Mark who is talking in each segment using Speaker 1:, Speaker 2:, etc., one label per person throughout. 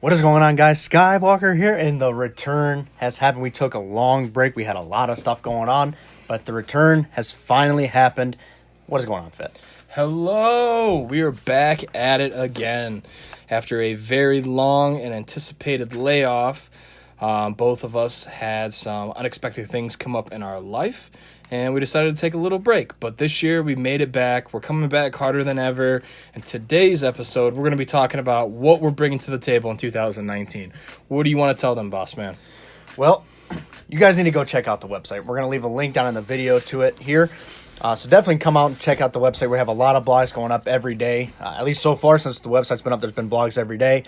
Speaker 1: What is going on, guys? Skywalker here, and the return has happened. We took a long break. We had a lot of stuff going on, but the return has finally happened. What is going on, Fett?
Speaker 2: Hello! We are back at it again. After a very long and anticipated layoff, both of us had some unexpected things come up in our life, and we decided to take a little break. But this year, we made it back. We're coming back harder than ever. And today's episode, we're going to be talking about what we're bringing to the table in 2019. What do you want to tell them, boss man?
Speaker 1: Well, you guys need to go check out the website. We're going to leave a link down in the video to it here. So definitely come out and check out the website. We have a lot of blogs going up every day. At least so far, since the website's been up, there's been blogs every day.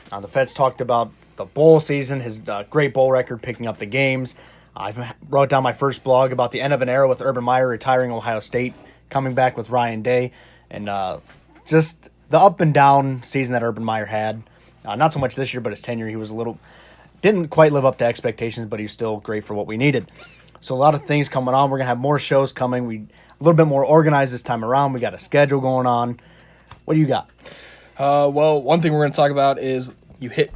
Speaker 1: The Fett's talked about the bowl season, his great bowl record, picking up the games. I wrote down my first blog about the end of an era with Urban Meyer retiring Ohio State, coming back with Ryan Day, and just the up and down season that Urban Meyer had. Not so much this year, but his tenure, he was didn't quite live up to expectations, but he's still great for what we needed. So a lot of things coming on. We're going to have more shows coming. We a little bit more organized this time around. We got a schedule going on. What do you got?
Speaker 2: Well, one thing we're going to talk about is you hit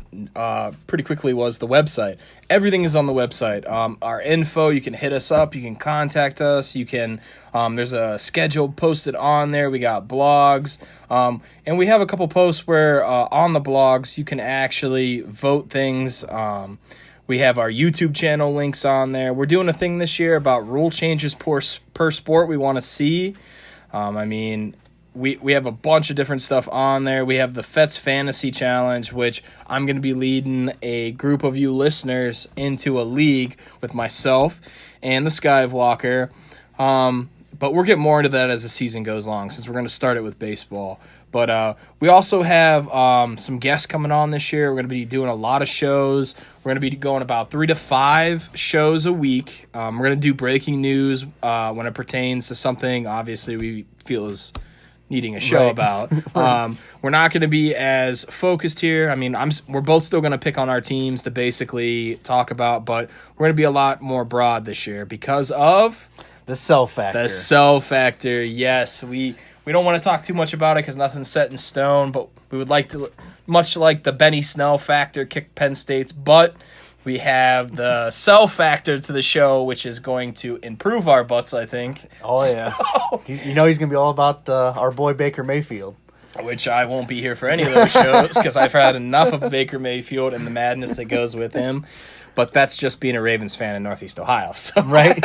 Speaker 2: pretty quickly was the website. Everything is on the website. Our info, you can hit us up. You can contact us. You can. There's a schedule posted on there. We got blogs. And we have a couple posts where on the blogs you can actually vote things. We have our YouTube channel links on there. We're doing a thing this year about rule changes per sport we want to see. We have a bunch of different stuff on there. We have the Fett's Fantasy Challenge, which I'm going to be leading a group of you listeners into a league with myself and the SkiveWalker. But we'll get more into that as the season goes along, since we're going to start it with baseball. But we also have some guests coming on this year. We're going to be doing a lot of shows. We're going to be going about 3 to 5 shows a week. We're going to do breaking news when it pertains to something, obviously, we feel is needing a show about. We're not going to be as focused here. I mean, we're both still going to pick on our teams to basically talk about, but we're going to be a lot more broad this year because of
Speaker 1: The sell factor.
Speaker 2: the sell factor. Yes, we don't want to talk too much about it because nothing's set in stone, but we would like to, much like the Benny Snell factor kicked Penn State's butt, we have the sell factor to the show, which is going to improve our butts, I think.
Speaker 1: Oh, yeah. You know he's going to be all about our boy Baker Mayfield.
Speaker 2: Which I won't be here for any of those shows because I've had enough of Baker Mayfield and the madness that goes with him. But that's just being a Ravens fan in Northeast Ohio. So.
Speaker 1: Right?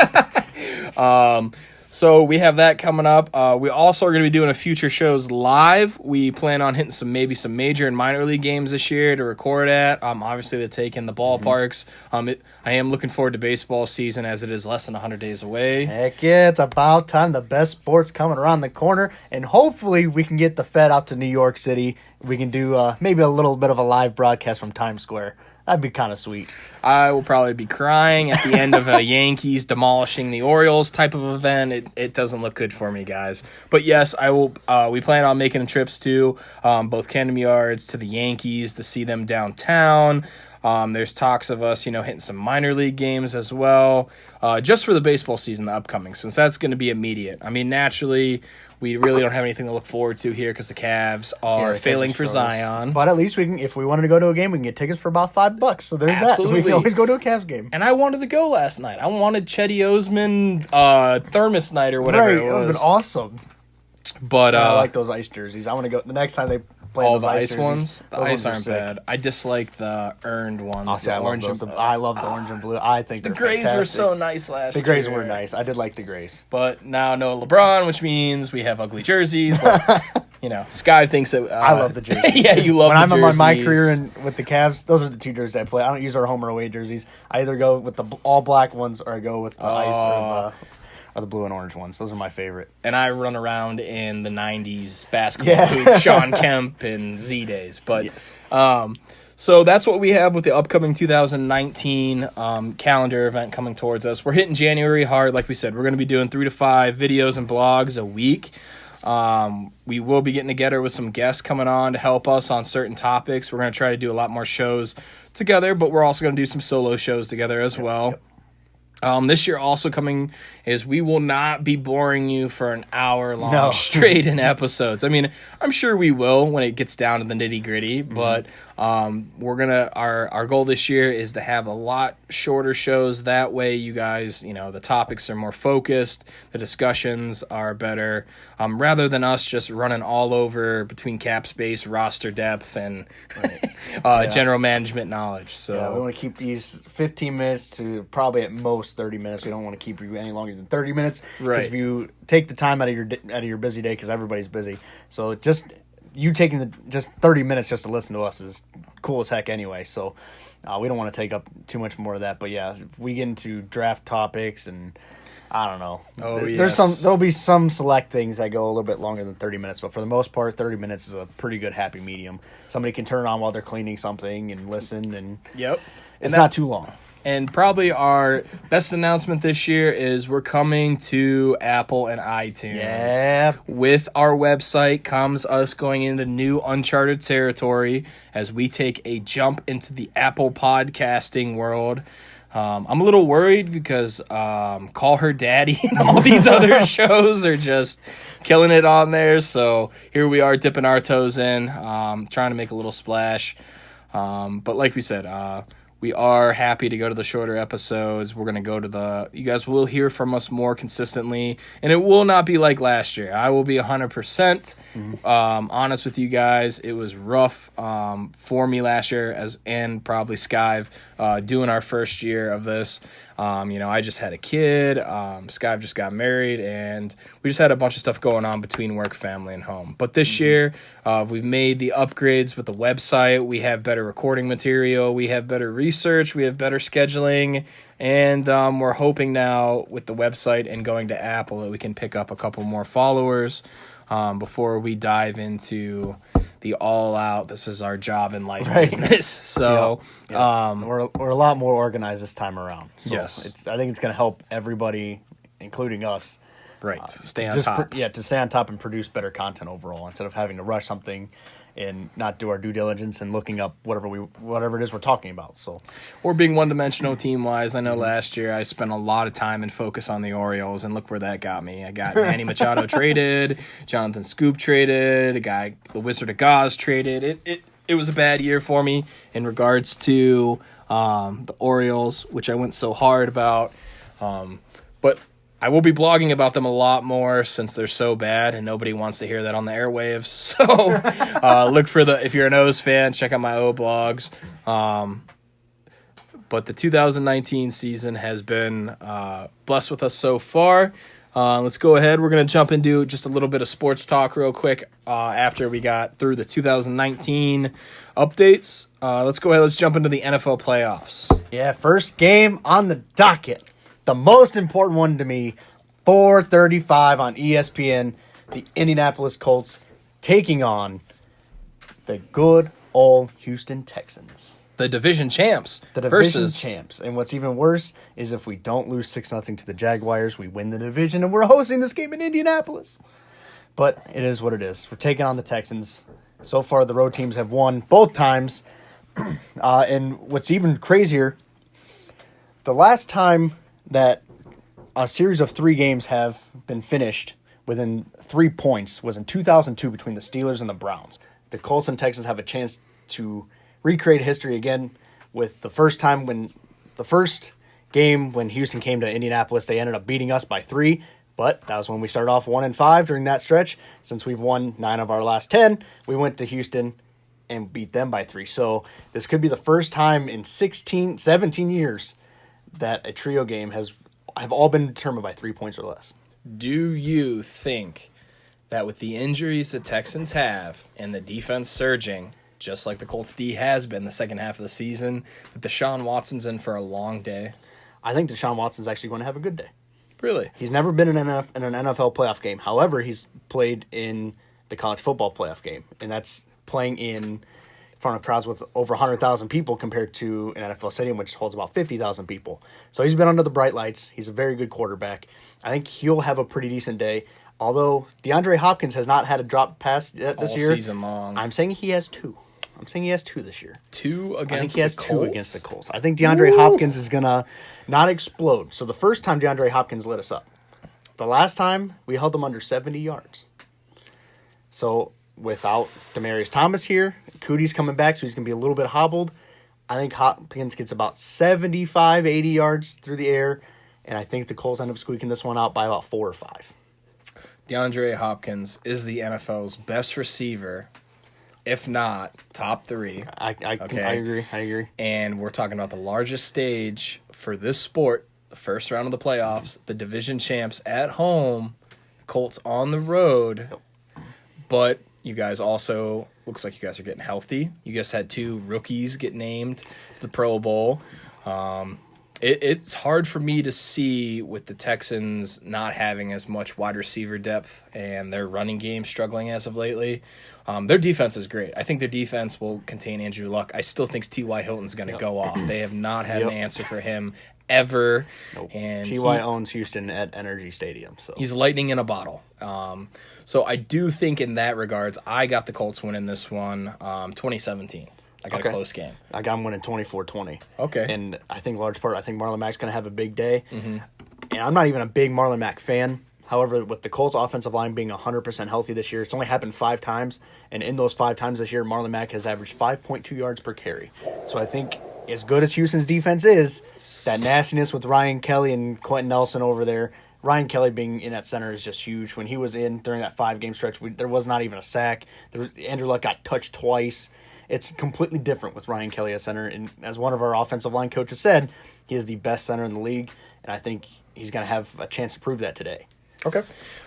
Speaker 2: So we have that coming up. We also are going to be doing a future shows live. We plan on hitting some major and minor league games this year to record at. Obviously, the take in the ballparks. I am looking forward to baseball season as it is less than 100 days away.
Speaker 1: Heck yeah, it's about time. The best sport's coming around the corner, and hopefully we can get the Fett out to New York City. We can do maybe a little bit of a live broadcast from Times Square. That'd be kind of sweet.
Speaker 2: I will probably be crying at the end of a Yankees demolishing the Orioles type of event. It doesn't look good for me, guys. But yes, I will. We plan on making trips to both Camden Yards to the Yankees to see them downtown. There's talks of us, hitting some minor league games as well, just for the baseball season, the upcoming, since that's going to be immediate. I mean, naturally, we really don't have anything to look forward to here because the Cavs are failing for Zion.
Speaker 1: But at least we can, if we wanted to go to a game, we can get tickets for about $5. So there's
Speaker 2: Absolutely.
Speaker 1: that. We can always go to a Cavs game.
Speaker 2: And I wanted to go last night. I wanted Chetty Osman thermos night or whatever it was.
Speaker 1: It would have been awesome.
Speaker 2: But
Speaker 1: I like those ice jerseys. I want to go the next time they play
Speaker 2: all
Speaker 1: those
Speaker 2: the
Speaker 1: ice
Speaker 2: ice
Speaker 1: jerseys.
Speaker 2: ones. The ice aren't
Speaker 1: sick.
Speaker 2: bad. I dislike the earned ones.
Speaker 1: I love those. I love the orange and blue. I think
Speaker 2: the
Speaker 1: they're
Speaker 2: grays
Speaker 1: fantastic.
Speaker 2: were so nice last year.
Speaker 1: The grays were nice. I did like the grays.
Speaker 2: But now no LeBron, which means we have ugly jerseys. But, Sky thinks that...
Speaker 1: I love the jerseys.
Speaker 2: Yeah, you love
Speaker 1: when
Speaker 2: the
Speaker 1: I'm
Speaker 2: jerseys.
Speaker 1: in my career with the Cavs, those are the two jerseys I play. I don't use our home or away jerseys. I either go with the all black ones or I go with the ice or the blue and orange ones. Those are my favorite.
Speaker 2: And I run around in the 90s basketball hoops, Sean Kemp and Z days. But
Speaker 1: yes.
Speaker 2: So that's what we have with the upcoming 2019 calendar event coming towards us. We're hitting January hard. Like we said, we're going to be doing 3 to 5 videos and blogs a week. We will be getting together with some guests coming on to help us on certain topics. We're going to try to do a lot more shows together, but we're also going to do some solo shows together as well. This year also coming is we will not be boring you for an hour long
Speaker 1: No.
Speaker 2: straight in episodes. I mean, I'm sure we will when it gets down to the nitty gritty, but we're gonna our goal this year is to have a lot shorter shows. That way, you guys, the topics are more focused, the discussions are better, rather than us just running all over between cap space, roster depth, and general management knowledge. So
Speaker 1: Yeah, we want to keep these 15 minutes to probably at most 30 minutes. We don't want to keep you any longer than 30 minutes.
Speaker 2: Right.
Speaker 1: Because if you take the time out of your busy day, because everybody's busy, so just you taking just 30 minutes just to listen to us is cool as heck anyway. So we don't want to take up too much more of that. But yeah, if we get into draft topics and I don't know. There'll be some select things that go a little bit longer than 30 minutes, but for the most part, 30 minutes is a pretty good happy medium. Somebody can turn it on while they're cleaning something and listen, and it's not too long.
Speaker 2: And probably our best announcement this year is we're coming to Apple and iTunes.
Speaker 1: Yeah.
Speaker 2: With our website comes us going into new uncharted territory as we take a jump into the Apple podcasting world. I'm a little worried because Call Her Daddy and all these other shows are just killing it on there. So here we are dipping our toes in, trying to make a little splash. But like we said, we are happy to go to the shorter episodes. We're going to go to you guys will hear from us more consistently, and it will not be like last year. I will be 100% honest with you guys. It was rough for me last year and probably Skive doing our first year of this. I just had a kid. Skive just got married, and we just had a bunch of stuff going on between work, family, and home. But this year, we've made the upgrades with the website. We have better recording material. We have better research. We have better scheduling. And we're hoping now with the website and going to Apple that we can pick up a couple more followers before we dive into the all-out, this is our job in life business. So
Speaker 1: we're a lot more organized this time around. So
Speaker 2: yes.
Speaker 1: I think it's going to help everybody, including us.
Speaker 2: Right, stay on top.
Speaker 1: To stay on top and produce better content overall instead of having to rush something and not do our due diligence and looking up whatever it is we're talking about. So,
Speaker 2: or being one-dimensional team-wise. I know last year I spent a lot of time and focus on the Orioles, and look where that got me. I got Manny Machado traded, Jonathan Scoop traded, the Wizard of Oz traded. It was a bad year for me in regards to the Orioles, which I went so hard about. But I will be blogging about them a lot more since they're so bad and nobody wants to hear that on the airwaves. So look for if you're an O's fan, check out my O blogs. But the 2019 season has been blessed with us so far. Let's go ahead. We're going to jump into just a little bit of sports talk real quick after we got through the 2019 updates. Let's go ahead. Let's jump into the NFL playoffs.
Speaker 1: Yeah, first game on the docket. The most important one to me, 4:35 on ESPN, the Indianapolis Colts taking on the good old Houston Texans.
Speaker 2: The division champs.
Speaker 1: Champs. And what's even worse is if we don't lose 6-0 to the Jaguars, we win the division, and we're hosting this game in Indianapolis. But it is what it is. We're taking on the Texans. So far, the road teams have won both times. And what's even crazier, the last time that a series of 3 games have been finished within 3 points was in 2002 between the Steelers and the Browns. The Colts and Texans have a chance to recreate history again with the first game when Houston came to Indianapolis, they ended up beating us by 3, but that was when we started off 1-5 during that stretch. Since we've won 9 of our last 10, we went to Houston and beat them by 3. So this could be the first time in 17 years that a trio game have all been determined by 3 points or less.
Speaker 2: Do you think that with the injuries the Texans have and the defense surging, just like the Colts D has been the second half of the season, that Deshaun Watson's in for a long day?
Speaker 1: I think Deshaun Watson's actually going to have a good day.
Speaker 2: Really?
Speaker 1: He's never been in an NFL playoff game. However, he's played in the college football playoff game, and that's playing in front of crowds with over 100,000 people compared to an NFL stadium, which holds about 50,000 people. So he's been under the bright lights. He's a very good quarterback. I think he'll have a pretty decent day. Although DeAndre Hopkins has not had a drop pass this year.
Speaker 2: All season long.
Speaker 1: I'm saying he has 2. I'm saying he has 2 this year.
Speaker 2: 2
Speaker 1: I think
Speaker 2: against
Speaker 1: he has
Speaker 2: the
Speaker 1: 2
Speaker 2: Colts?
Speaker 1: against the Colts. I think DeAndre Hopkins is going to not explode. So the first time DeAndre Hopkins lit us up. The last time, we held them under 70 yards. So without Demaryius Thomas here, Cootie's coming back, so he's going to be a little bit hobbled. I think Hopkins gets about 75, 80 yards through the air, and I think the Colts end up squeaking this one out by about 4 or 5.
Speaker 2: DeAndre Hopkins is the NFL's best receiver, if not top 3.
Speaker 1: I agree.
Speaker 2: And we're talking about the largest stage for this sport, the first round of the playoffs, the division champs at home, Colts on the road.
Speaker 1: Yep.
Speaker 2: But you guys also, looks like you guys are getting healthy. You guys had 2 rookies get named to the Pro Bowl. It's hard for me to see with the Texans not having as much wide receiver depth and their running game struggling as of lately. Their defense is great. I think their defense will contain Andrew Luck. I still think T.Y. Hilton's going to go off. They have not had an answer for him ever.
Speaker 1: Nope.
Speaker 2: And
Speaker 1: T.Y. owns Houston at Energy Stadium. So
Speaker 2: he's lightning in a bottle. So I do think in that regards, I got the Colts winning this one 2017. I got a close game.
Speaker 1: I got him winning 24-20.
Speaker 2: Okay.
Speaker 1: And I think large part, I think Marlon Mack's going to have a big day. Mm-hmm. And I'm not even a big Marlon Mack fan. However, with the Colts offensive line being 100% healthy this year, it's only happened 5 times. And in those 5 times this year, Marlon Mack has averaged 5.2 yards per carry. So I think as good as Houston's defense is, that nastiness with Ryan Kelly and Quentin Nelson over there, Ryan Kelly being in at center is just huge. When he was in during that 5-game stretch, there was not even a sack. Andrew Luck got touched twice. It's completely different with Ryan Kelly at center. And as one of our offensive line coaches said, he is the best center in the league. And I think he's going to have a chance to prove that today.
Speaker 2: Okay.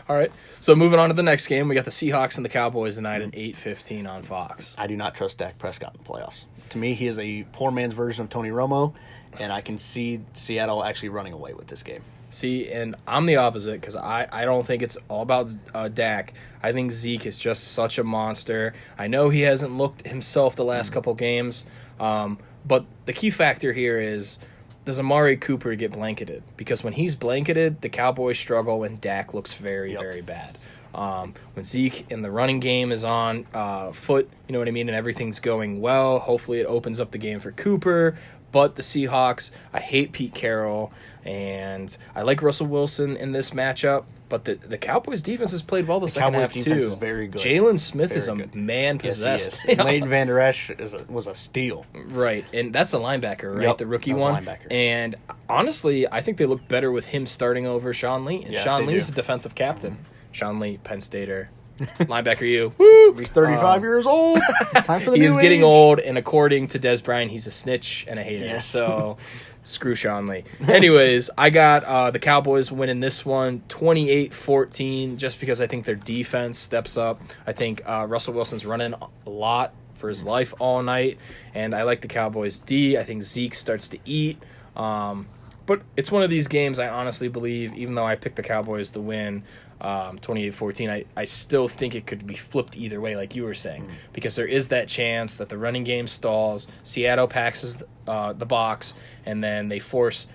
Speaker 2: All right. So moving on to the next game, we got the Seahawks and the Cowboys tonight at 8:15 on Fox.
Speaker 1: I do not trust Dak Prescott in the playoffs. To me, he is a poor man's version of Tony Romo, and I can see Seattle actually running away with this game.
Speaker 2: See, and I'm the opposite because I don't think it's all about Dak. I think Zeke is just such a monster. I know he hasn't looked himself the last couple games, but the key factor here is, does Amari Cooper get blanketed? Because when he's blanketed, the Cowboys struggle and Dak looks very, very bad. When Zeke in the running game is on foot, you know what I mean, and everything's going well, hopefully it opens up the game for Cooper. But the Seahawks, I hate Pete Carroll, and I like Russell Wilson in this matchup. But the Cowboys' defense has played well the second half, too.
Speaker 1: Cowboys' defense is very good.
Speaker 2: Jalen Smith
Speaker 1: very
Speaker 2: is a
Speaker 1: good.
Speaker 2: man-possessed.
Speaker 1: Yes, Leighton Vander Esch was a steal.
Speaker 2: Right, and that's a linebacker, right?
Speaker 1: Yep,
Speaker 2: the rookie
Speaker 1: that's
Speaker 2: one.
Speaker 1: a linebacker.
Speaker 2: And honestly, I think they look better with him starting over Sean Lee. And
Speaker 1: Yeah,
Speaker 2: Sean
Speaker 1: they
Speaker 2: Lee's
Speaker 1: do.
Speaker 2: the defensive captain. Sean Lee, Penn Stater. Linebacker you. Woo!
Speaker 1: He's 35 years old. Time for the
Speaker 2: He
Speaker 1: new
Speaker 2: is getting
Speaker 1: age.
Speaker 2: old, and according to Des Bryant, he's a snitch and a hater.
Speaker 1: Yes.
Speaker 2: So screw Sean Lee. Anyways, I got the Cowboys winning this one 28-14 just because I think their defense steps up. I think Russell Wilson's running a lot for his life all night, and I like the Cowboys D. I think Zeke starts to eat. But it's one of these games I honestly believe, even though I picked the Cowboys to win 28-14, I still think it could be flipped either way, like you were saying, because there is that chance that the running game stalls, Seattle packs the box, and then they force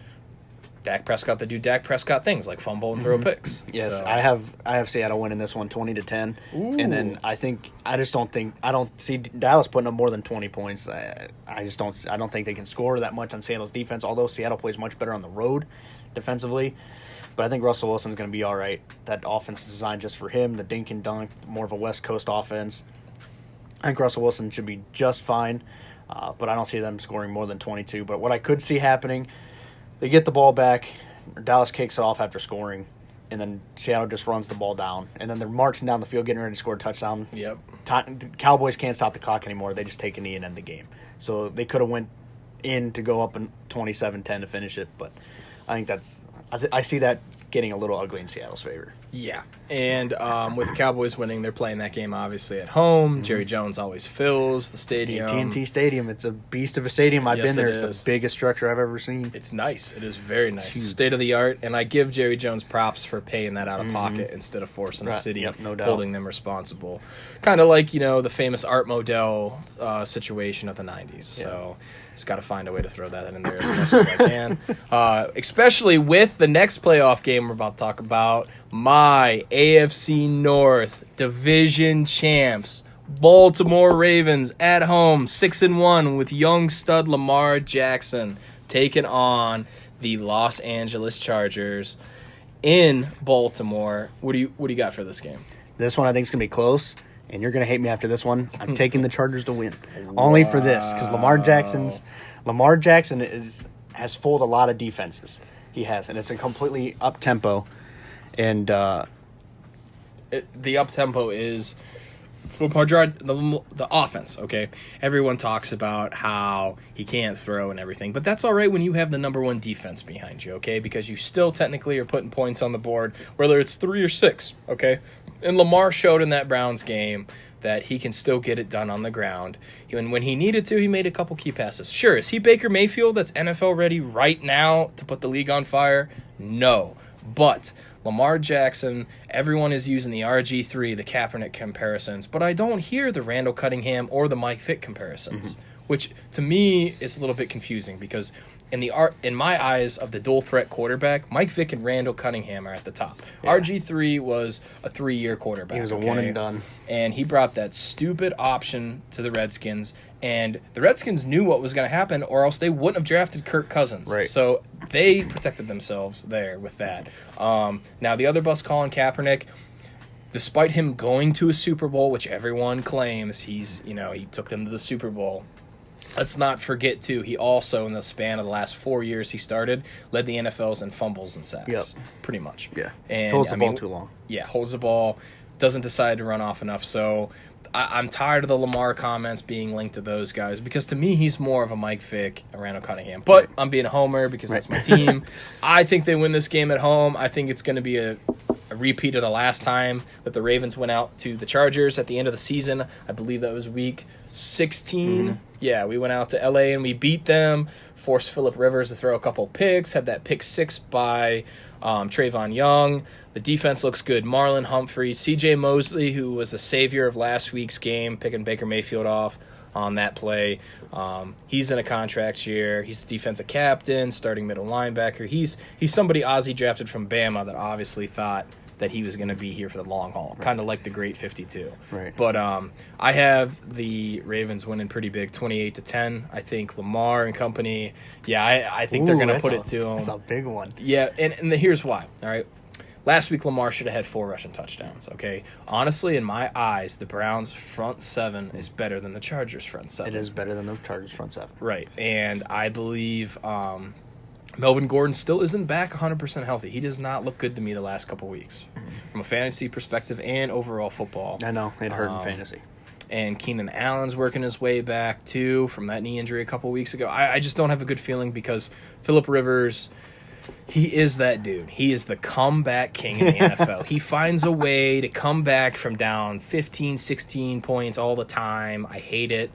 Speaker 2: Dak Prescott to do Dak Prescott things like fumble and throw picks.
Speaker 1: Yes,
Speaker 2: So,
Speaker 1: I have Seattle winning this one 20-10.
Speaker 2: Ooh.
Speaker 1: And then I don't see Dallas putting up more than 20 points. I don't think they can score that much on Seattle's defense, although Seattle plays much better on the road defensively. But I think Russell Wilson's going to be all right. That offense is designed just for him, the dink and dunk, more of a West Coast offense. I think Russell Wilson should be just fine, but I don't see them scoring more than 22. But what I could see happening, they get the ball back, Dallas kicks it off after scoring, and then Seattle just runs the ball down. And then they're marching down the field, getting ready to score a touchdown.
Speaker 2: Yep.
Speaker 1: The Cowboys can't stop the clock anymore. They just take a knee and end the game. So they could have went in to go up in 27-10 to finish it, but I think I see that getting a little ugly in Seattle's favor.
Speaker 2: Yeah, and with the Cowboys winning, they're playing that game obviously at home. Jerry Jones always fills the stadium.
Speaker 1: AT&T Stadium, it's a beast of a stadium. I've
Speaker 2: Yes,
Speaker 1: been there.
Speaker 2: it
Speaker 1: It's
Speaker 2: is.
Speaker 1: the biggest structure I've ever seen.
Speaker 2: It's nice. It is very nice.
Speaker 1: Huge.
Speaker 2: State of the art, and I give Jerry Jones props for paying that out of pocket instead of forcing the
Speaker 1: Right.
Speaker 2: city
Speaker 1: Yep, no doubt.
Speaker 2: holding them responsible. Kind of like, the famous Art Modell situation of the 90s. So just got to find a way to throw that in there as much as I can. Especially with the next playoff game we're about to talk about, my AFC North division champs, Baltimore Ravens at home, 6-1 with young stud Lamar Jackson taking on the Los Angeles Chargers in Baltimore. What do you got for this game?
Speaker 1: This one I think is going to be close, and you're going to hate me after this one. I'm taking the Chargers to win. Only for this, because Lamar Jackson has fooled a lot of defenses. He has, and it's a completely up-tempo. And
Speaker 2: the up-tempo is the offense, okay? Everyone talks about how he can't throw and everything, but that's all right when you have the number one defense behind you, okay? Because you still technically are putting points on the board, whether it's 3 or 6, okay? And Lamar showed in that Browns game that he can still get it done on the ground. And when he needed to, he made a couple key passes. Sure, is he Baker Mayfield that's NFL ready right now to put the league on fire? No. But Lamar Jackson, everyone is using the RG3, the Kaepernick comparisons, but I don't hear the Randall Cunningham or the Mike Vick comparisons, which to me is a little bit confusing because in my eyes of the dual threat quarterback, Mike Vick and Randall Cunningham are at the top. Yeah. RG3 was a 3-year quarterback.
Speaker 1: He was a one and done.
Speaker 2: And he brought that stupid option to the Redskins, and the Redskins knew what was going to happen, or else they wouldn't have drafted Kirk Cousins.
Speaker 1: Right.
Speaker 2: So they protected themselves there with that. Now, the other bus, Colin Kaepernick, despite him going to a Super Bowl, which everyone claims he took them to the Super Bowl, let's not forget, too, he also, in the span of the last 4 years he started, led the NFLs in fumbles and sacks.
Speaker 1: Yep.
Speaker 2: Pretty much.
Speaker 1: Yeah.
Speaker 2: And
Speaker 1: holds the ball too long.
Speaker 2: Yeah, holds the ball, doesn't decide to run off enough. So I'm tired of the Lamar comments being linked to those guys because to me he's more of a Mike Vick, a Randall Cunningham. But I'm being a homer because that's my team. I think they win this game at home. I think it's going to be a repeat of the last time that the Ravens went out to the Chargers at the end of the season. I believe that was week 16. Mm-hmm. Yeah, we went out to L.A. and we beat them, forced Phillip Rivers to throw a couple picks, had that pick 6 by Trayvon Young. The defense looks good. Marlon Humphrey, C.J. Mosley, who was the savior of last week's game, picking Baker Mayfield off on that play. He's in a contract year. He's the defensive captain, starting middle linebacker. He's somebody Ozzie drafted from Bama that obviously thought that he was going to be here for the long haul, kind of like the great 52.
Speaker 1: Right.
Speaker 2: But I have the Ravens winning pretty big, 28-10. I think Lamar and company, I think they're going to put it to them.
Speaker 1: That's a big one.
Speaker 2: Yeah, and here's why, all right? Last week, Lamar should have had 4 rushing touchdowns, okay? Honestly, in my eyes, the Browns' front 7 is better than the Chargers' front 7.
Speaker 1: It is better than the Chargers' front 7.
Speaker 2: Right, and I believe Melvin Gordon still isn't back 100% healthy. He does not look good to me the last couple weeks from a fantasy perspective and overall football.
Speaker 1: I know. It hurt in fantasy.
Speaker 2: And Keenan Allen's working his way back, too, from that knee injury a couple weeks ago. I just don't have a good feeling because Phillip Rivers, he is that dude. He is the comeback king in the NFL. He finds a way to come back from down 15, 16 points all the time. I hate it.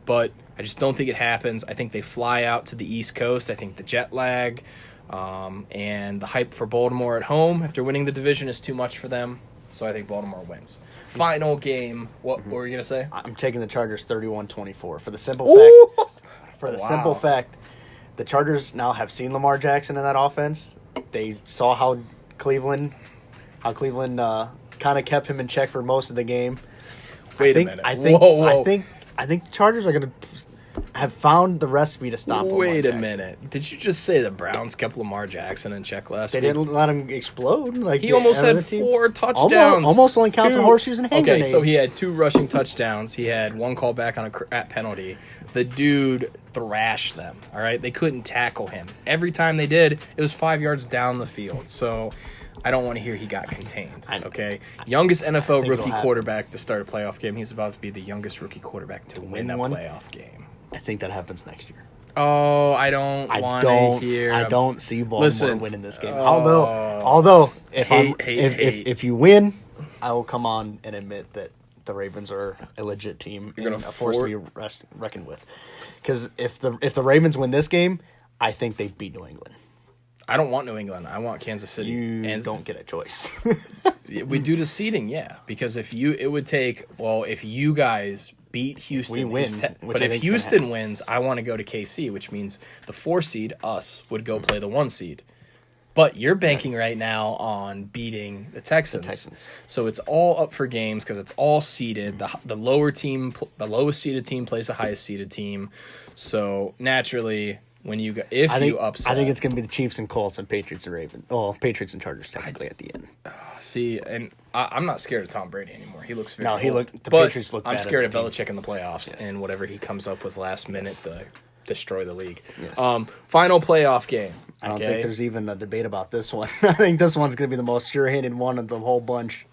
Speaker 2: But I just don't think it happens. I think they fly out to the East Coast. I think the jet lag and the hype for Baltimore at home after winning the division is too much for them. So I think Baltimore wins. Final game. What were you going to say?
Speaker 1: I'm taking the Chargers 31-24 for the simple fact. For the simple fact, the Chargers now have seen Lamar Jackson in that offense. They saw how Cleveland kind of kept him in check for most of the game.
Speaker 2: Wait a minute.
Speaker 1: I think the Chargers are going to have found the recipe to stop Lamar
Speaker 2: Wait a
Speaker 1: Jackson.
Speaker 2: minute. Did you just say the Browns kept Lamar Jackson in check last week?
Speaker 1: They didn't let him explode. Like
Speaker 2: he almost had 4 touchdowns.
Speaker 1: Almost only counts on horseshoes and hand grenades.
Speaker 2: So he had 2 rushing touchdowns. He had 1 call back on a penalty. The dude thrashed them, all right? They couldn't tackle him. Every time they did, it was 5 yards down the field. So I don't want to hear he got contained, okay? Youngest NFL rookie quarterback to start a playoff game. He's about to be the youngest rookie quarterback to win a playoff game.
Speaker 1: I think that happens next year.
Speaker 2: Oh, I don't want to hear.
Speaker 1: I don't see Baltimore winning this game.
Speaker 2: Oh,
Speaker 1: Although if you win, I will come on and admit that the Ravens are a legit team and a force to be reckoned with. Because if the Ravens win this game, I think they beat New England.
Speaker 2: I don't want New England. I want Kansas City.
Speaker 1: You don't get a choice.
Speaker 2: We do the seeding, yeah. Because if you guys beat Houston, but if Houston wins, I want to go to KC, which means the 4 seed, us, would go play the 1 seed. But you're banking right now on beating the Texans. So it's all up for games because it's all seeded. The lowest seeded team plays the highest seeded team. So naturally, when you you upset,
Speaker 1: I think it's going to be the Chiefs and Colts and Patriots and Ravens. Oh, Patriots and Chargers technically at the end.
Speaker 2: See, and I'm not scared of Tom Brady anymore. He looks very
Speaker 1: The Patriots look bad.
Speaker 2: I'm scared of
Speaker 1: team.
Speaker 2: Belichick in the playoffs and whatever he comes up with last minute to destroy the league.
Speaker 1: Yes.
Speaker 2: Final playoff game.
Speaker 1: I don't think there's even a debate about this one. I think this one's going to be the most sure-handed one of the whole bunch.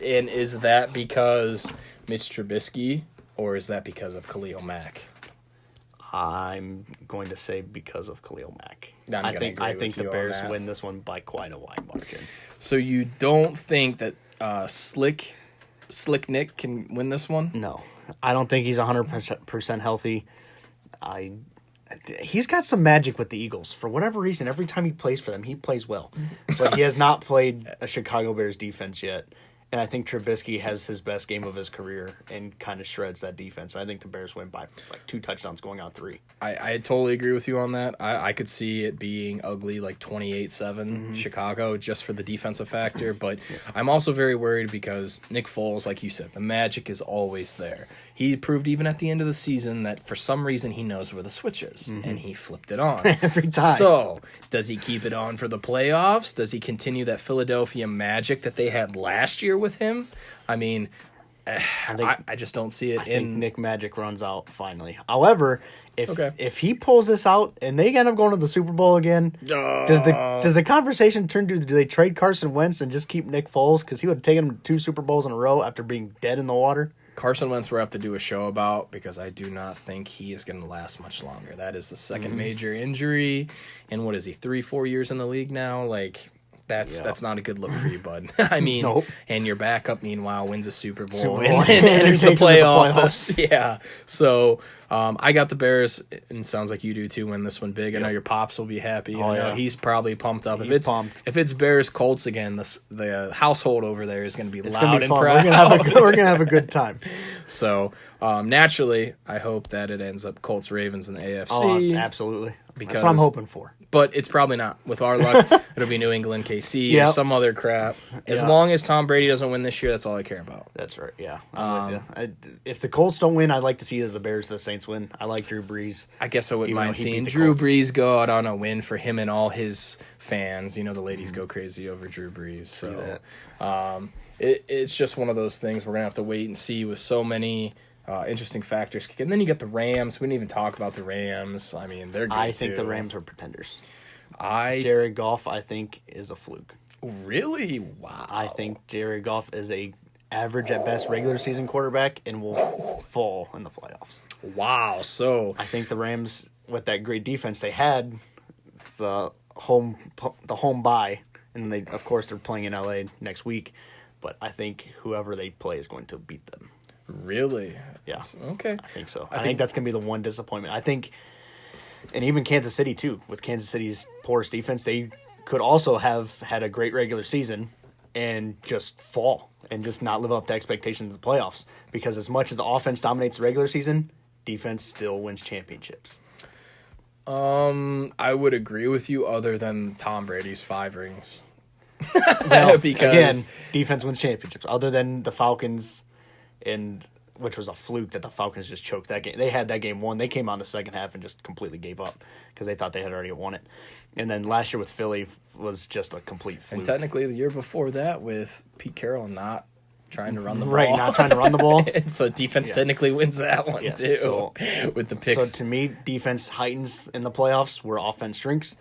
Speaker 2: And is that because Mitch Trubisky, or is that because of Khalil Mack?
Speaker 1: I'm going to say because of Khalil Mack.
Speaker 2: I
Speaker 1: think the Bears win this one by quite a wide margin.
Speaker 2: So you don't think that Slick Nick can win this one?
Speaker 1: No. I don't think he's 100% healthy. He's got some magic with the Eagles. For whatever reason, every time he plays for them, he plays well. But he has not played a Chicago Bears defense yet. And I think Trubisky has his best game of his career and kind of shreds that defense. I think the Bears win by like 2 touchdowns going on 3.
Speaker 2: I totally agree with you on that. I could see it being ugly, like 28-7 Chicago, just for the defensive factor. But I'm also very worried because Nick Foles, like you said, the magic is always there. He proved even at the end of the season that for some reason he knows where the switch is, and he flipped it on.
Speaker 1: Every time.
Speaker 2: So, does he keep it on for the playoffs? Does he continue that Philadelphia magic that they had last year with him? I mean, I just don't see it.
Speaker 1: I think Nick Magic runs out finally. However, if he pulls this out and they end up going to the Super Bowl again, does the conversation turn to, do they trade Carson Wentz and just keep Nick Foles because he would have taken him 2 Super Bowls in a row after being dead in the water?
Speaker 2: Carson Wentz we'll have to do a show about because I do not think he is going to last much longer. That is the second major injury, and what is he, 3-4 years in the league now? Like, that's not a good look for you, bud. I mean, and your backup, meanwhile, wins a Super Bowl and enters the playoffs. Yeah. So I got the Bears, and it sounds like you do too, win this one big. I know your Pops will be happy. I know he's probably pumped up.
Speaker 1: He's pumped.
Speaker 2: If it's Bears Colts again, the household over there is going to be loud and
Speaker 1: fun.
Speaker 2: proud.
Speaker 1: We're gonna have a good time.
Speaker 2: So naturally, I hope that it ends up Colts Ravens in the AFC.
Speaker 1: Oh, absolutely.
Speaker 2: Because,
Speaker 1: that's what I'm hoping for.
Speaker 2: But it's probably not. With our luck, it'll be New England, KC, or some other crap. As long as Tom Brady doesn't win this year, that's all I care about.
Speaker 1: That's right, yeah. I'm with you. If the Colts don't win, I'd like to see either the Bears or the Saints win. I like Drew Brees.
Speaker 2: I guess I wouldn't mind seeing Drew Brees go out on a win for him and all his fans. You know, the ladies go crazy over Drew Brees. So it's just one of those things we're going to have to wait and see with so many interesting factors. And then you get the Rams. We didn't even talk about the Rams. I mean, they're good
Speaker 1: I think the Rams are pretenders.
Speaker 2: Jared
Speaker 1: Goff, I think, is a fluke.
Speaker 2: Really? Wow.
Speaker 1: I think Jared Goff is a average at best regular season quarterback and will fall in the playoffs.
Speaker 2: Wow. So
Speaker 1: I think the Rams, with that great defense they had, the home bye, and they of course they're playing in LA next week, but I think whoever they play is going to beat them.
Speaker 2: Really?
Speaker 1: Yeah.
Speaker 2: Okay.
Speaker 1: I think so. I think that's going to be the one disappointment. I think, and even Kansas City too, with Kansas City's porous defense, they could also have had a great regular season and just fall and just not live up to expectations of the playoffs. Because as much as the offense dominates the regular season, defense still wins championships.
Speaker 2: I would agree with you other than Tom Brady's 5 rings.
Speaker 1: Well,
Speaker 2: because
Speaker 1: again, defense wins championships. Other than the Falcons, and which was a fluke that the Falcons just choked that game. They had that game won. They came out in the second half and just completely gave up because they thought they had already won it. And then last year with Philly was just a complete fluke.
Speaker 2: And technically the year before that with Pete Carroll not trying to run the ball.
Speaker 1: Right, not trying to run the ball.
Speaker 2: And so defense technically wins that one too with the picks.
Speaker 1: So to me, defense heightens in the playoffs where offense shrinks.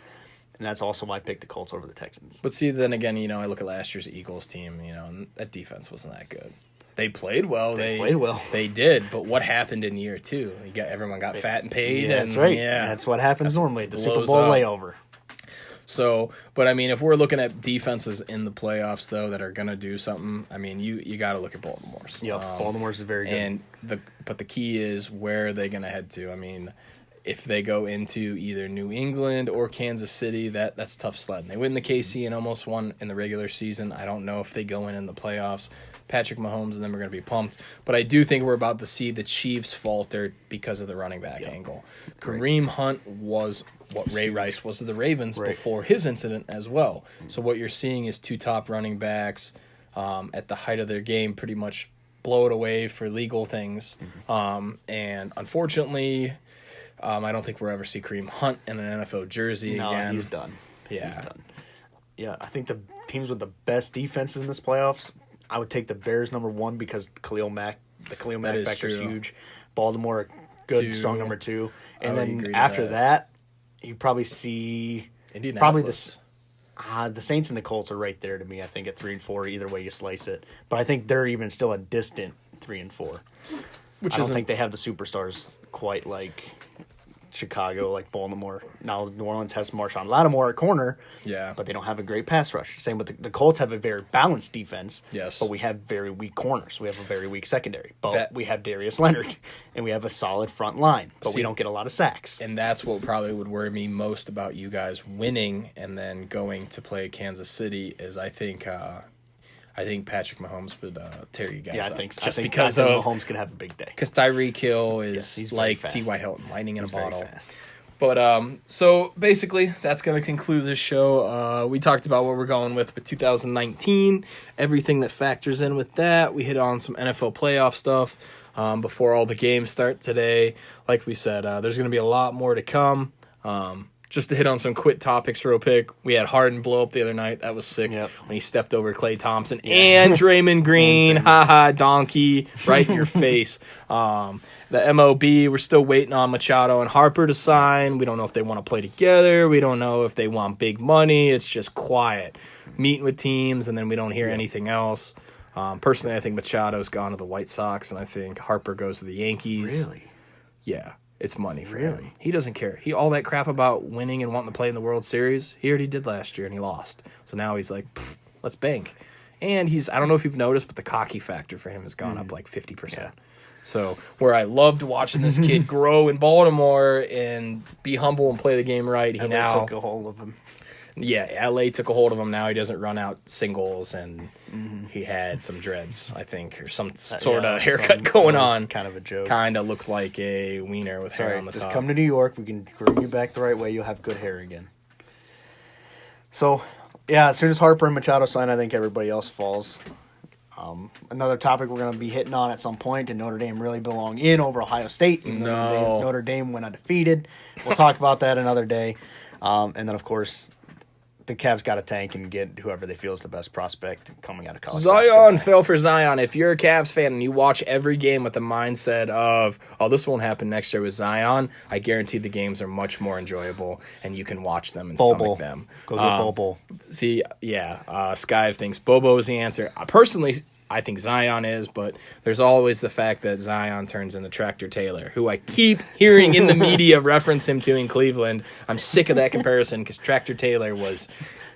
Speaker 1: And that's also why I picked the Colts over the Texans.
Speaker 2: But see, then again, I look at last year's Eagles team, and that defense wasn't that good. They played well. They
Speaker 1: played well.
Speaker 2: They did. But what happened in year 2? Everyone got fat and paid.
Speaker 1: Yeah, that's right.
Speaker 2: Yeah,
Speaker 1: that's what happens normally. The Super Bowl layover.
Speaker 2: So, but I mean, if we're looking at defenses in the playoffs, though, that are going to do something, I mean, you got to look at Baltimore's.
Speaker 1: Yep, Baltimore's is very good.
Speaker 2: But the key is where are they going to head to? I mean, if they go into either New England or Kansas City, that's tough sledding. They win the KC and almost won in the regular season. I don't know if they go in the playoffs. Patrick Mahomes, and then we're going to be pumped. But I do think we're about to see the Chiefs falter because of the running back angle. Kareem Hunt was what Ray Rice was to the Ravens before his incident as well. So what you're seeing is two top running backs at the height of their game pretty much blow it away for legal things. And unfortunately, I don't think we'll ever see Kareem Hunt in an NFL jersey again.
Speaker 1: No, he's done.
Speaker 2: Yeah.
Speaker 1: He's done. Yeah, I think the teams with the best defenses in this playoffs, I would take the Bears number 1 because the Khalil Mack factor is huge. Baltimore, good, strong number 2. And then after that, you probably see probably the Saints and the Colts are right there to me, I think, at 3 and 4, either way you slice it. But I think they're even still a distant 3 and 4. I don't think they have the superstars quite like Chicago, like Baltimore. Now New Orleans has Marshawn Lattimore at corner, but they don't have a great pass rush. Same with the Colts have a very balanced defense, but we have very weak corners. We have a very weak secondary, but we have Darius Leonard, and we have a solid front line, but we don't get a lot of sacks.
Speaker 2: And that's what probably would worry me most about you guys winning and then going to play Kansas City is I think Patrick Mahomes would tear you guys up.
Speaker 1: I think Mahomes could have a big day.
Speaker 2: Because Tyreek Hill is
Speaker 1: he's
Speaker 2: like
Speaker 1: fast.
Speaker 2: T.Y. Hilton, lightning in a bottle.
Speaker 1: Very fast.
Speaker 2: But so basically, that's going to conclude this show. We talked about what we're going with 2019, everything that factors in with that. We hit on some NFL playoff stuff before all the games start today. Like we said, there's going to be a lot more to come. Just to hit on some quick topics real quick, we had Harden blow up the other night. That was sick when he stepped over Klay Thompson and Draymond Green. Ha donkey, right in your face. The MOB, we're still waiting on Machado and Harper to sign. We don't know if they want to play together. We don't know if they want big money. It's just quiet. Meeting with teams, and then we don't hear anything else. Personally, I think Machado's gone to the White Sox, and I think Harper goes to the Yankees.
Speaker 1: Really?
Speaker 2: Yeah. It's money for him. He doesn't care. All that crap about winning and wanting to play in the World Series, he already did last year and he lost. So now he's like, let's bank. And I don't know if you've noticed, but the cocky factor for him has gone up like 50%. Yeah. So where I loved watching this kid grow in Baltimore and be humble and play the game right, he now
Speaker 1: took a hold of him.
Speaker 2: Yeah, LA took a hold of him. Now he doesn't run out singles, and he had some dreads, I think, or some sort of haircut going on.
Speaker 1: Kind of a joke.
Speaker 2: Kind of looked like a wiener with hair on the top.
Speaker 1: Just come to New York. We can groom you back the right way. You'll have good hair again. So, yeah, as soon as Harper and Machado sign, I think everybody else falls. Another topic we're going to be hitting on at some point, and Notre Dame really belong in over Ohio State. Notre Dame went undefeated. We'll talk about that another day. And then, of course, the Cavs got to tank and get whoever they feel is the best prospect coming out of college.
Speaker 2: Zion fell for Zion. If you're a Cavs fan and you watch every game with the mindset of, this won't happen next year with Zion, I guarantee the games are much more enjoyable and you can watch them and stomach them.
Speaker 1: Go get Bobo.
Speaker 2: See, Sky thinks Bobo is the answer. Personally, I think Zion is, but there's always the fact that Zion turns into Tractor Taylor, who I keep hearing in the media reference him to in Cleveland. I'm sick of that comparison because Tractor Taylor was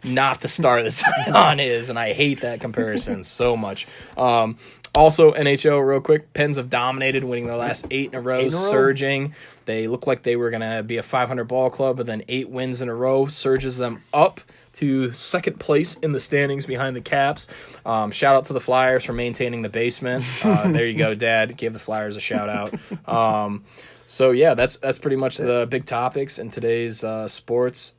Speaker 2: not the star that Zion is, and I hate that comparison so much. Also, NHL, real quick, Pens have dominated, winning their last 8 in a row, surging. They look like they were going to be a 500 ball club, but then 8 wins in a row surges them up to second place in the standings behind the Caps. Shout out to the Flyers for maintaining the basement. There you go, Dad. Give the Flyers a shout out. So yeah, that's pretty much the big topics in today's sports.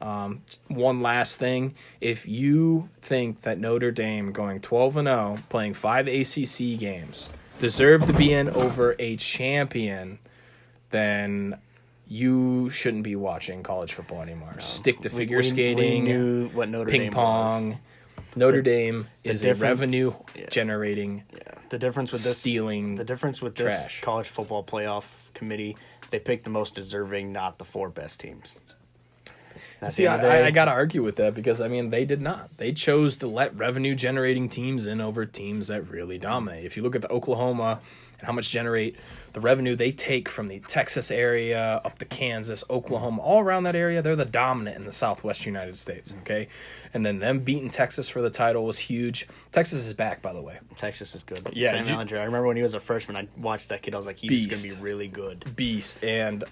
Speaker 2: One last thing: if you think that Notre Dame going 12-0, playing 5 ACC games, deserve to be in over a champion, then you shouldn't be watching college football anymore. No. Stick to figure skating,
Speaker 1: we knew what Notre
Speaker 2: ping
Speaker 1: Dame
Speaker 2: pong.
Speaker 1: Was.
Speaker 2: Notre Dame is a revenue generating.
Speaker 1: Yeah. The difference with this college football playoff committee, they picked the most deserving, not the 4 best teams.
Speaker 2: See, I got to argue with that because, they did not. They chose to let revenue-generating teams in over teams that really dominate. If you look at the Oklahoma and how much generate the revenue they take from the Texas area up to Kansas, Oklahoma, all around that area, they're the dominant in the southwest United States, okay? And then them beating Texas for the title was huge. Texas is back, by the way.
Speaker 1: Texas is good.
Speaker 2: Yeah,
Speaker 1: Sam Ehlinger, I remember when he was a freshman, I watched that kid. I was like, he's going to be really good.
Speaker 2: Beast. And,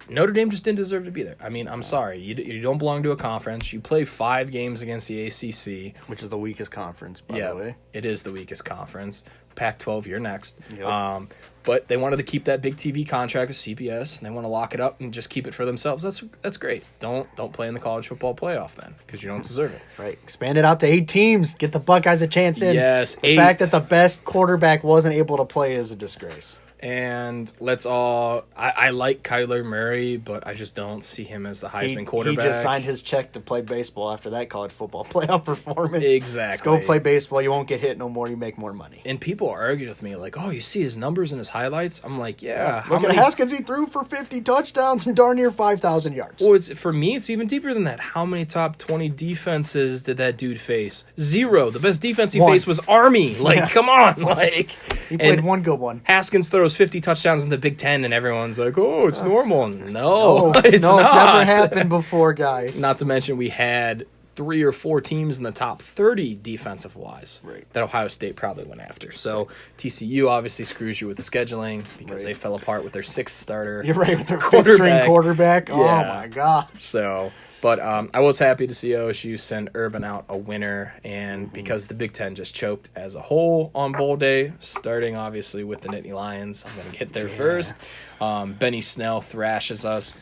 Speaker 2: Notre Dame just didn't deserve to be there. I mean, I'm sorry. You don't belong to a conference. You play 5 games against the ACC.
Speaker 1: Which is the weakest conference, by the way.
Speaker 2: It is the weakest conference. Pac-12, you're next.
Speaker 1: Yep.
Speaker 2: But they wanted to keep that big TV contract with CBS, and they want to lock it up and just keep it for themselves. That's great. Don't play in the college football playoff then, because you don't deserve it.
Speaker 1: Right. Expand it out to 8 teams. Get the Buckeyes a chance in.
Speaker 2: Yes,
Speaker 1: The
Speaker 2: 8.
Speaker 1: fact that the best quarterback wasn't able to play is a disgrace.
Speaker 2: And let's all... I like Kyler Murray, but I just don't see him as the Heisman quarterback.
Speaker 1: He just signed his check to play baseball after that college football playoff performance.
Speaker 2: Exactly.
Speaker 1: Just go play baseball. You won't get hit no more. You make more money.
Speaker 2: And people argued with me like, oh, you see his numbers and his highlights? I'm like, yeah.
Speaker 1: Look at Haskins. He threw for 50 touchdowns and darn near 5,000 yards.
Speaker 2: Well, for me, it's even deeper than that. How many top 20 defenses did that dude face? 0. The best defense he faced was Army. Like, come on. Like,
Speaker 1: he played one good one.
Speaker 2: Haskins throws 50 touchdowns in the Big Ten, and everyone's like, oh, it's normal. No, it's
Speaker 1: not.
Speaker 2: It's
Speaker 1: never happened before, guys.
Speaker 2: Not to mention we had 3 or 4 teams in the top 30 defensive-wise that Ohio State probably went after. So TCU obviously screws you with the scheduling because they fell apart with their 6th starter.
Speaker 1: You're right, with their 5th-string quarterback.
Speaker 2: Yeah.
Speaker 1: Oh, my God.
Speaker 2: So... But I was happy to see OSU send Urban out a winner, and because the Big Ten just choked as a whole on bowl day, starting obviously with the Nittany Lions. I'm going to get there first. Benny Snell thrashes us,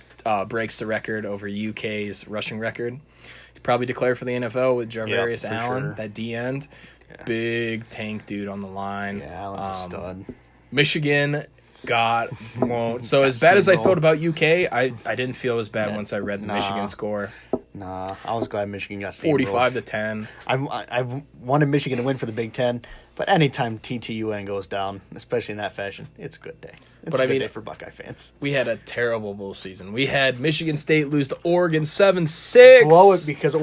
Speaker 2: breaks the record over UK's rushing record. He probably declared for the NFL with Jarvarius Allen, that D end. Yeah. Big tank dude on the line.
Speaker 1: Yeah, Allen's a stud.
Speaker 2: Michigan... God won't. So as bad as I felt about UK, I didn't feel as bad once I read the Michigan score.
Speaker 1: Nah, I was glad Michigan got
Speaker 2: 45-10.
Speaker 1: I wanted Michigan to win for the Big Ten, but anytime TTUN goes down, especially in that fashion, it's a good day. It's a good day for Buckeye fans.
Speaker 2: We had a terrible bowl season. We had Michigan State lose to Oregon 7-6.
Speaker 1: Blow it because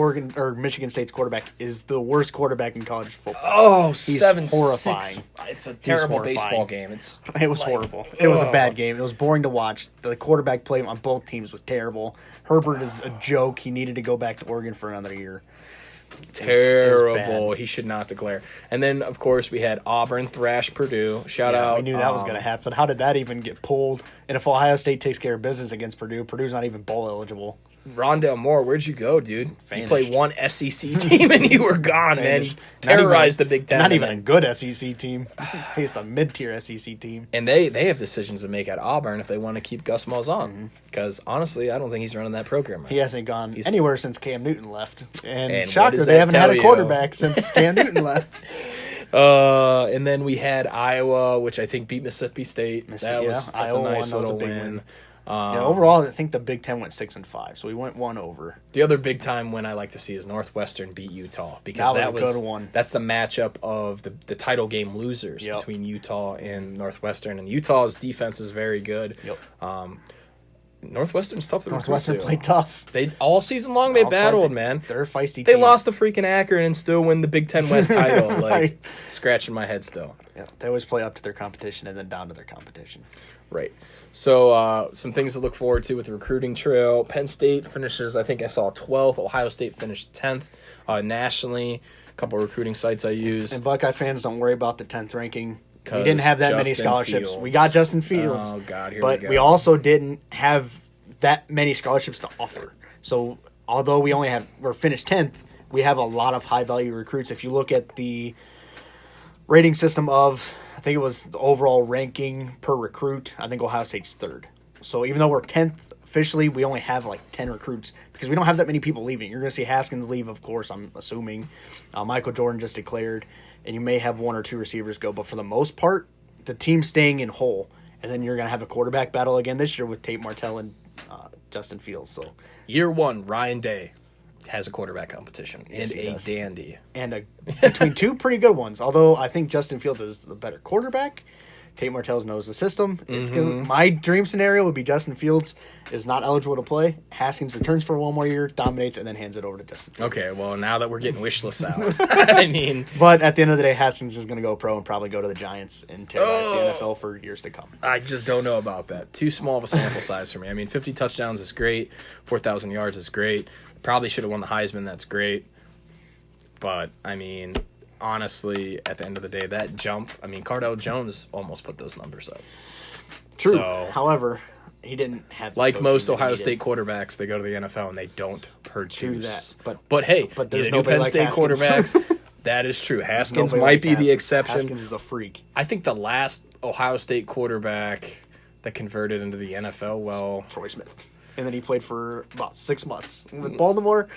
Speaker 1: Michigan State's quarterback is the worst quarterback in college football.
Speaker 2: Oh,
Speaker 1: He's
Speaker 2: 7-6.
Speaker 1: horrifying.
Speaker 2: It's a terrible baseball game. It
Speaker 1: was horrible. It was a bad game. It was boring to watch. The quarterback play on both teams was terrible. Herbert is a joke. He needed to go back to Oregon for another year.
Speaker 2: Terrible. He should not declare. And then, of course, we had Auburn thrash Purdue. Shout out.
Speaker 1: We knew that was going to happen. How did that even get pulled? And if Ohio State takes care of business against Purdue, Purdue's not even bowl eligible.
Speaker 2: Rondale Moore, where'd you go, dude?
Speaker 1: Vanished.
Speaker 2: You played one SEC team and you were gone, man. You terrorized the Big Ten.
Speaker 1: Not even a good SEC team. Faced a mid-tier SEC team.
Speaker 2: And they have decisions to make at Auburn if they want to keep Gus Malzahn. Because, honestly, I don't think he's running that program right.
Speaker 1: He hasn't gone anywhere since Cam Newton left. And shocker,
Speaker 2: they
Speaker 1: haven't had a quarterback since Cam Newton left.
Speaker 2: And then we had Iowa, which I think beat Mississippi State. That's
Speaker 1: Iowa
Speaker 2: a nice little
Speaker 1: win. Overall, I think the Big Ten went 6-5, so we went 1 over.
Speaker 2: The other big time win I like to see is Northwestern beat Utah because that was a good one. That's the matchup of the title game losers between Utah and Northwestern, and Utah's defense is very good. Northwestern's tough to recruit.
Speaker 1: Northwestern played tough.
Speaker 2: They all season long they battled, man.
Speaker 1: They're a feisty team.
Speaker 2: They lost to freaking Akron and still win the Big Ten West title. Like scratching my head still.
Speaker 1: Yeah, they always play up to their competition and then down to their competition.
Speaker 2: Right. So some things to look forward to with the recruiting trail. Penn State finishes, I think I saw 12th. Ohio State finished 10th nationally. A couple of recruiting sites I use.
Speaker 1: And Buckeye fans, don't worry about the 10th ranking. We didn't have that many scholarships.
Speaker 2: Fields.
Speaker 1: We got Justin Fields.
Speaker 2: Oh, God, here
Speaker 1: but
Speaker 2: we go.
Speaker 1: we also didn't have that many scholarships to offer. So although we're finished 10th, we have a lot of high-value recruits. If you look at the rating system of, I think it was the overall ranking per recruit, I think Ohio State's 3rd. So even though we're 10th officially, we only have like 10 recruits because we don't have that many people leaving. You're going to see Haskins leave, of course, I'm assuming. Michael Jordan just declared, and you may have 1 or 2 receivers go. But for the most part, the team's staying in whole. And then you're going to have a quarterback battle again this year with Tate Martell and Justin Fields. So
Speaker 2: year 1, Ryan Day has a quarterback competition
Speaker 1: yes,
Speaker 2: and a dandy.
Speaker 1: And between 2 pretty good ones. Although I think Justin Fields is the better quarterback. Tate Martell knows the system. My dream scenario would be Justin Fields is not eligible to play. Haskins returns for 1 more year, dominates, and then hands it over to Justin Fields.
Speaker 2: Okay, well, now that we're getting wish lists out, I mean...
Speaker 1: But at the end of the day, Haskins is going to go pro and probably go to the Giants and terrorize the NFL for years to come.
Speaker 2: I just don't know about that. Too small of a sample size for me. I mean, 50 touchdowns is great. 4,000 yards is great. Probably should have won the Heisman. That's great. But, I mean... honestly, at the end of the day, that jump, I mean, Cardell Jones almost put those numbers up.
Speaker 1: True.
Speaker 2: So,
Speaker 1: however, he didn't have the
Speaker 2: Like
Speaker 1: coaching
Speaker 2: most
Speaker 1: that he
Speaker 2: Ohio
Speaker 1: needed.
Speaker 2: State quarterbacks, they go to the NFL and they don't produce.
Speaker 1: that,
Speaker 2: But hey,
Speaker 1: but there's
Speaker 2: neither do
Speaker 1: nobody
Speaker 2: Penn
Speaker 1: like
Speaker 2: State
Speaker 1: Haskins.
Speaker 2: quarterbacks. That is true. Haskins
Speaker 1: Nobody
Speaker 2: might
Speaker 1: like
Speaker 2: be the
Speaker 1: Haskins.
Speaker 2: exception.
Speaker 1: Haskins is a freak.
Speaker 2: I think the last Ohio State quarterback that converted into the NFL, well,
Speaker 1: Troy Smith. And then he played for about 6 months with Baltimore.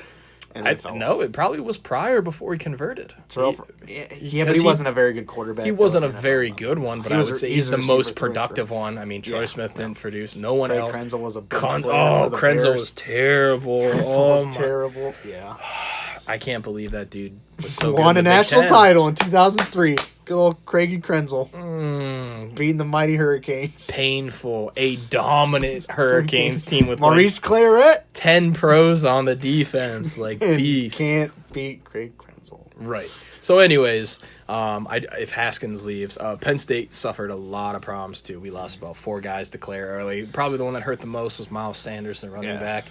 Speaker 1: And then fell
Speaker 2: no,
Speaker 1: off.
Speaker 2: it probably was prior before he converted.
Speaker 1: Yeah, but
Speaker 2: because
Speaker 1: he wasn't a very good quarterback.
Speaker 2: He
Speaker 1: though,
Speaker 2: wasn't a
Speaker 1: at the NFL
Speaker 2: very
Speaker 1: level.
Speaker 2: good one, but
Speaker 1: He
Speaker 2: I
Speaker 1: was
Speaker 2: would
Speaker 1: a-
Speaker 2: say
Speaker 1: he's
Speaker 2: he's
Speaker 1: a
Speaker 2: the
Speaker 1: receiver
Speaker 2: most
Speaker 1: through and
Speaker 2: productive
Speaker 1: through.
Speaker 2: one. I mean, Troy
Speaker 1: Yeah,
Speaker 2: Smith
Speaker 1: yeah.
Speaker 2: didn't produce. No one
Speaker 1: Craig
Speaker 2: else.
Speaker 1: Krenzel was a bench player for the
Speaker 2: Krenzel
Speaker 1: Bears.
Speaker 2: was terrible.
Speaker 1: Krenzel
Speaker 2: Oh,
Speaker 1: was
Speaker 2: my.
Speaker 1: terrible. Yeah.
Speaker 2: I can't believe that dude was so good.
Speaker 1: Won a
Speaker 2: in the Big
Speaker 1: national
Speaker 2: Ten.
Speaker 1: title in 2003. Good old Craigie Krenzel.
Speaker 2: Mm,
Speaker 1: Beating the mighty Hurricanes.
Speaker 2: painful. A dominant Hurricanes team with
Speaker 1: Maurice
Speaker 2: like
Speaker 1: Claret.
Speaker 2: 10 pros on the defense. Like,
Speaker 1: And
Speaker 2: beast.
Speaker 1: can't beat Craig Krenzel.
Speaker 2: Right. So, anyways, if Haskins leaves, Penn State suffered a lot of problems too. We lost about 4 guys declare early. Probably the one that hurt the most was Miles Sanders, the running back.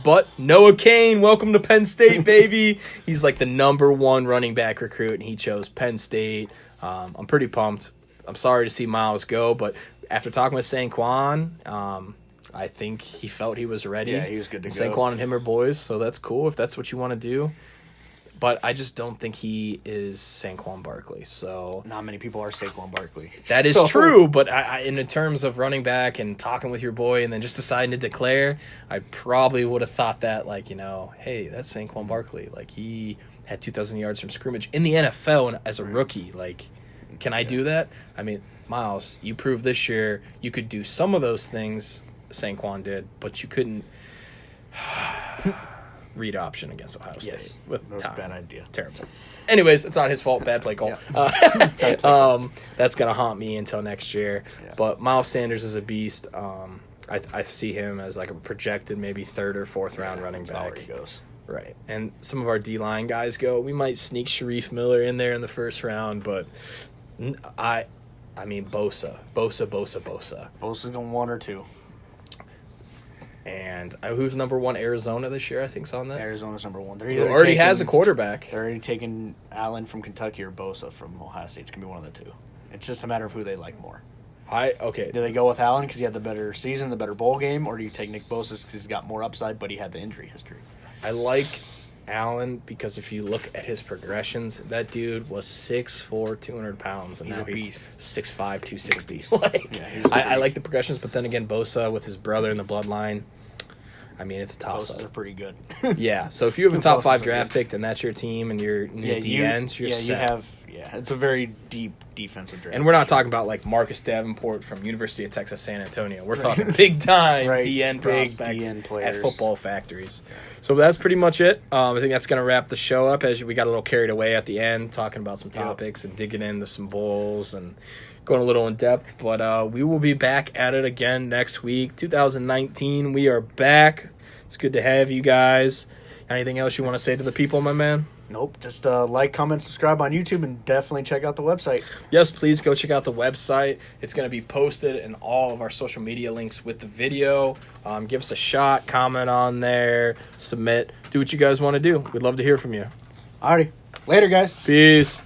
Speaker 2: But Noah Cain, welcome to Penn State, baby. He's like the #1 running back recruit, and he chose Penn State. I'm pretty pumped. I'm sorry to see Miles go, but after talking with Saquon, I think he felt he was ready.
Speaker 1: Yeah, he was good to
Speaker 2: And
Speaker 1: go.
Speaker 2: Saquon and him are boys, so that's cool if that's what you want to do. But I just don't think he is Saquon Barkley. So
Speaker 1: Not many people are Saquon Barkley.
Speaker 2: that is
Speaker 1: So-
Speaker 2: true. But in the terms of running back and talking with your boy and then just deciding to declare, I probably would have thought that, like, hey, that's Saquon Barkley. Like, he had 2,000 yards from scrimmage in the NFL and as a rookie. Like, can I do that? I mean, Miles, you proved this year you could do some of those things Saquon did, but you couldn't read option against Ohio State.
Speaker 1: Yes.
Speaker 2: With
Speaker 1: That was a
Speaker 2: time.
Speaker 1: bad idea.
Speaker 2: Terrible. Anyways, it's not his fault. Bad play call. That's going to haunt me until next year.
Speaker 1: Yeah.
Speaker 2: But Miles Sanders is a beast. I see him as like a projected maybe 3rd or 4th round running
Speaker 1: That's about
Speaker 2: back.
Speaker 1: where he goes.
Speaker 2: Right. And some of our D-line guys go. We might sneak Sharif Miller in there in the 1st round, but I mean Bosa.
Speaker 1: Bosa's going 1 or 2.
Speaker 2: And who's #1? Arizona this year, I think, is on that.
Speaker 1: Arizona's #1. They're
Speaker 2: Who
Speaker 1: either
Speaker 2: already has a
Speaker 1: taking-
Speaker 2: quarterback.
Speaker 1: They're already taking Allen from Kentucky or Bosa from Ohio State. It's going to be one of the 2. It's just a matter of who they like more.
Speaker 2: Okay.
Speaker 1: Do they go with Allen because he had the better season, the better bowl game, or do you take Nick Bosa because he's got more upside, but he had the injury history?
Speaker 2: I like Allen because if you look at his progressions, that dude was 6'4", 200 pounds, and
Speaker 1: He's
Speaker 2: now
Speaker 1: a
Speaker 2: he's
Speaker 1: beast.
Speaker 2: 6'5", 260. Like,
Speaker 1: Yeah, he's a
Speaker 2: I
Speaker 1: freak.
Speaker 2: like the progressions, but then again, Bosa with his brother in the bloodline, I mean, it's a
Speaker 1: Bosa's
Speaker 2: toss-up.
Speaker 1: are pretty good.
Speaker 2: Yeah, so if you have a top
Speaker 1: Bosas
Speaker 2: 5
Speaker 1: are
Speaker 2: draft
Speaker 1: good.
Speaker 2: pick, and that's your team, and you're in the DNs, you're set.
Speaker 1: you have. Yeah, it's a very deep defensive draft.
Speaker 2: And we're not talking about like Marcus Davenport from University of Texas San Antonio. We're talking big time
Speaker 1: Right,
Speaker 2: DN
Speaker 1: big
Speaker 2: prospects
Speaker 1: DN
Speaker 2: at
Speaker 1: players.
Speaker 2: football factories. So that's pretty much it. I think that's going to wrap the show up as we got a little carried away at the end talking about some topics and digging into some bowls and going a little in depth. But we will be back at it again next week. 2019, we are back. It's good to have you guys. Anything else you want to say to the people, my man?
Speaker 1: Nope. Just like, comment, subscribe on YouTube, and definitely check out the website.
Speaker 2: Yes, please go check out the website. It's going to be posted in all of our social media links with the video. Give us a shot, comment on there, submit, do what you guys want to do. We'd love to hear from you.
Speaker 1: Alrighty. Later, guys.
Speaker 2: Peace.